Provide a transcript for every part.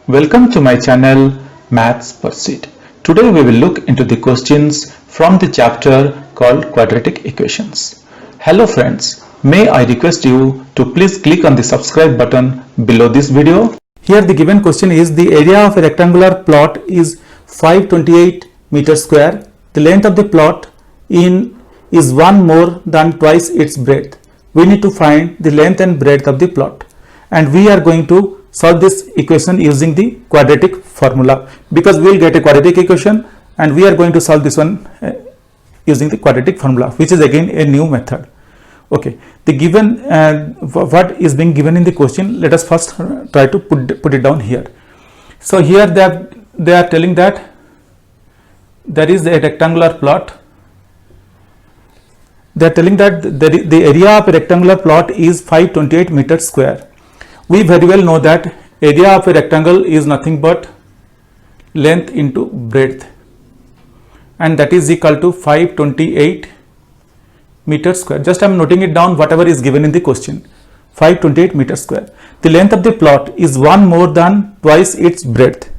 Welcome to my channel Maths Pursuit. Today we will look into the questions from the chapter called Quadratic Equations. Hello friends, may I request you to please click on the subscribe button below this video. Here the given question is the area of a rectangular plot is 528 meters square. The length of the plot is one more than twice its breadth. We need to find the length and breadth of the plot, and we are going to solve this equation using the quadratic formula, because we will get a quadratic equation and we are going to solve this one using the quadratic formula, which is again a new method. Okay, the given what is being given in the question, let us first try to put it down here. So here they are telling that there is a rectangular plot. They are telling that the area of a rectangular plot is 528 meters square. We very well know that area of a rectangle is nothing but length into breadth, and that is equal to 528 meters square. Just I am noting it down, whatever is given in the question. 528 meters square. The length of the plot is one more than twice its breadth.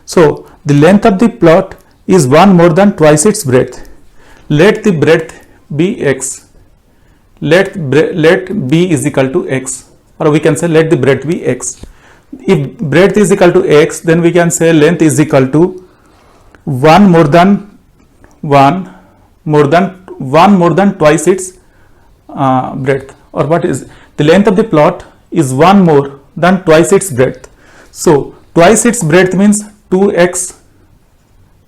So the length of the plot is one more than twice its breadth. Let the breadth be x. Let b is equal to x, or we can say let the breadth be x. If breadth is equal to x, then we can say length is equal to one more than twice its breadth. Or what is the length of the plot is one more than twice its breadth. So twice its breadth means 2x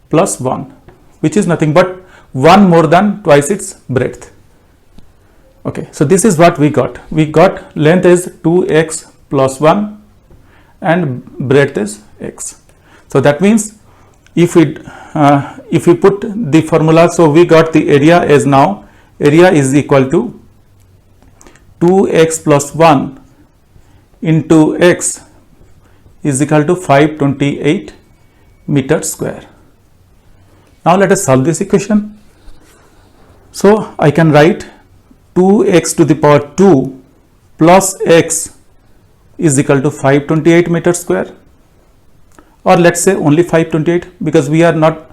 plus 1, which is nothing but one more than twice its breadth. Okay, so this is what we got. We got length is 2x plus 1 and breadth is x. So that means if we put the formula, so we got the area as now area is equal to 2x plus 1 into x is equal to 528 meters square. Now let us solve this equation. So I can write 2x to the power 2 plus x is equal to 528 meters square, or let's say only 528, because we are not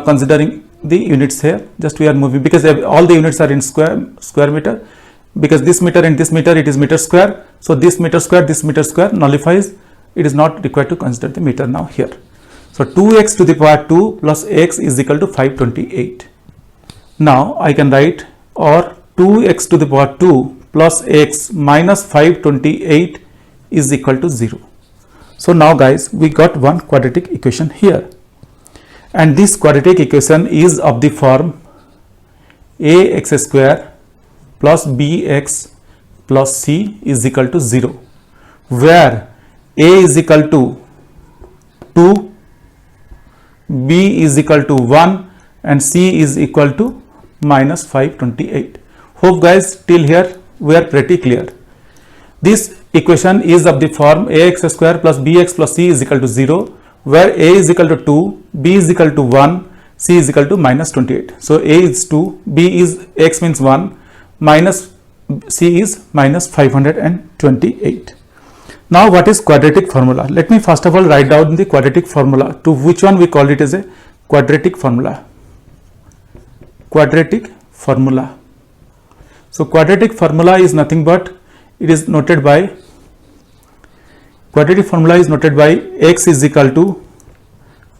considering the units here, just we are moving, because all the units are in square meter, because this meter and this meter it is meter square. So this meter square nullifies. It is not required to consider the meter now here. So 2x to the power 2 plus x is equal to 528. Now I can write, or 2x to the power 2 plus x minus 528 is equal to 0. So now guys, we got one quadratic equation here, and this quadratic equation is of the form ax square plus bx plus c is equal to 0, where a is equal to 2, b is equal to 1 and c is equal to minus 528. Hope guys till here we are pretty clear. This equation is of the form ax square plus bx plus c is equal to 0, where a is equal to 2, b is equal to 1, c is equal to minus 28. So a is 2, b is x means 1, minus c is minus 528. Now what is quadratic formula? Let me first of all write down the quadratic formula, to which one we call it as a quadratic formula. Quadratic formula. So quadratic formula is nothing but, it is noted by, quadratic formula is noted by x is equal to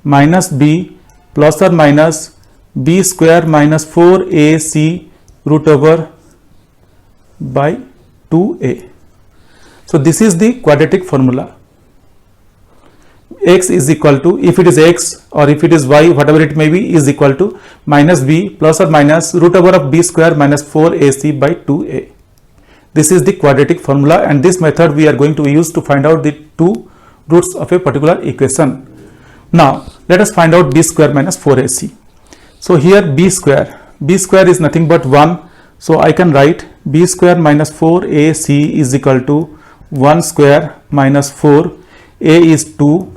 minus b plus or minus b square minus 4ac root over by 2a. So this is the quadratic formula. X is equal to, if it is x or if it is y, whatever it may be, is equal to minus b plus or minus root over of b square minus 4ac by 2a. This is the quadratic formula, and this method we are going to use to find out the two roots of a particular equation. Now let us find out b square minus 4ac. So here b square is nothing but 1. So I can write b square minus 4ac is equal to 1 square minus 4, a is 2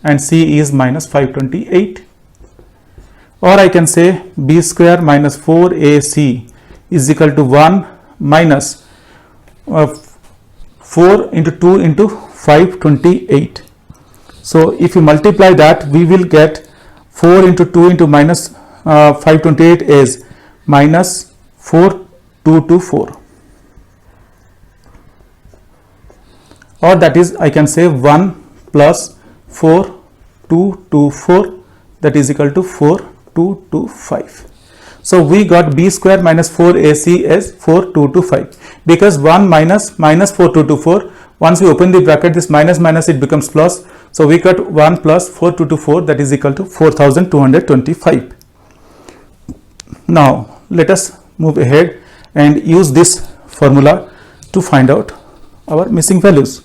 and c is minus 528. Or I can say b square minus 4ac is equal to 1 minus 4 into 2 into 528. So if you multiply that, we will get 4 into 2 into minus 528 is minus 4224, or that is I can say 1 plus 4224, that is equal to 4225. So we got b square minus 4ac as 4225, because 1 minus 4224, once we open the bracket, this minus minus it becomes plus. So we got 1 plus 4224, that is equal to 4225. Now let us move ahead and use this formula to find out our missing values.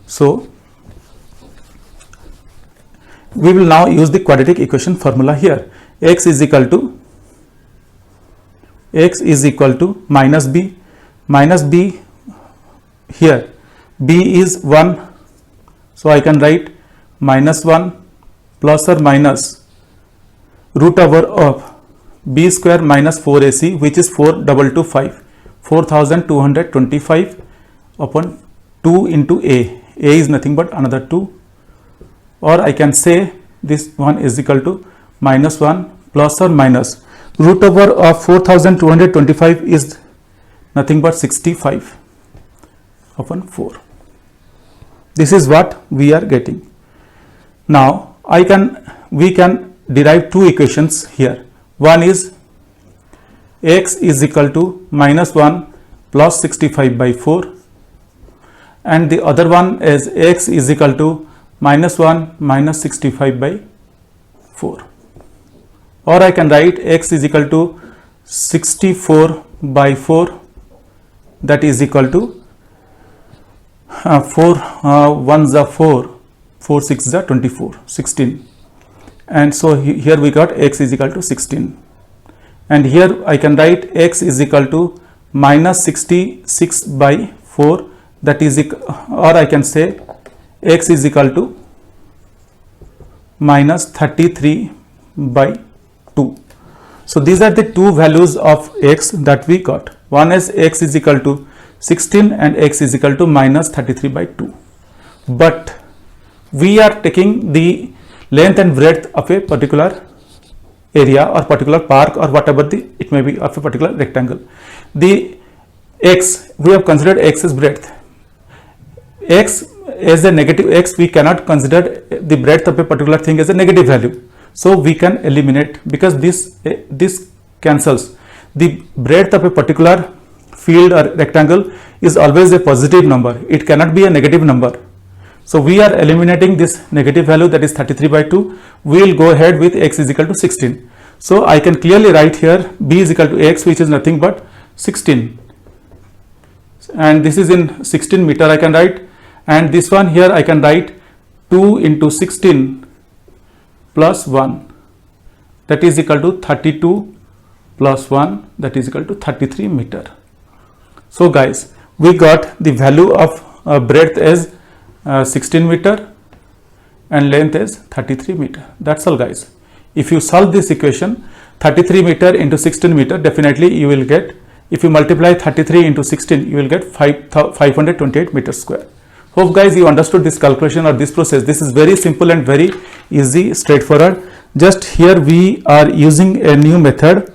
So we will now use the quadratic equation formula here. X is equal to minus b here. B is 1, so I can write minus 1 plus or minus root over of b square minus 4ac, which is 4225 upon 2 into a is nothing but another 2, or I can say this one is equal to minus 1 plus or minus root over of 4225 is nothing but 65 upon 4. This is what we are getting. Now we can derive two equations here. One is x is equal to minus 1 plus 65 by 4, and the other one is x is equal to minus 1 minus 65 by 4, or I can write x is equal to 64 by 4, that is equal to 4 1s are 4, 4 6s are 24, 16, and so here we got x is equal to 16, and here I can write x is equal to minus 66 by 4, that is or I can say x is equal to minus 33 by 2. So these are the two values of x that we got. One is x is equal to 16 and x is equal to minus 33 by 2. But we are taking the length and breadth of a particular area or particular park or whatever it may be of a particular rectangle. The x, we have considered x as breadth. X as a negative x, we cannot consider the breadth of a particular thing as a negative value. So we can eliminate, because this cancels. The breadth of a particular field or rectangle is always a positive number. It cannot be a negative number. So we are eliminating this negative value, that is 33 by 2. We will go ahead with x is equal to 16. So I can clearly write here b is equal to x, which is nothing but 16. And this is in 16 meter I can write. And this one here I can write 2 into 16 plus 1, that is equal to 32 plus 1, that is equal to 33 meter. So guys, we got the value of breadth as 16 meter and length as 33 meter. That's all guys. If you solve this equation, 33 meter into 16 meter, definitely you will get, if you multiply 33 into 16, you will get 528 meters square. Hope guys you understood this calculation or this process. This is very simple and very easy, straightforward. Just here we are using a new method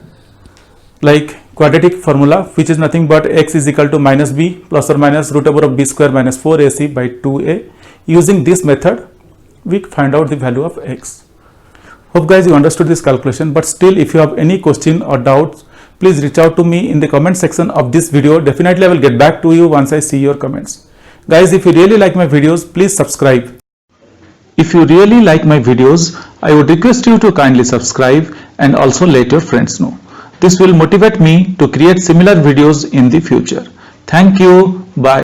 like quadratic formula, which is nothing but x is equal to minus b plus or minus root over of b square minus 4ac by 2a. Using this method, we find out the value of x. Hope guys you understood this calculation, but still if you have any question or doubts, please reach out to me in the comment section of this video. Definitely I will get back to you once I see your comments. Guys, if you really like my videos, please subscribe. If you really like my videos, I would request you to kindly subscribe and also let your friends know. This will motivate me to create similar videos in the future. Thank you. Bye.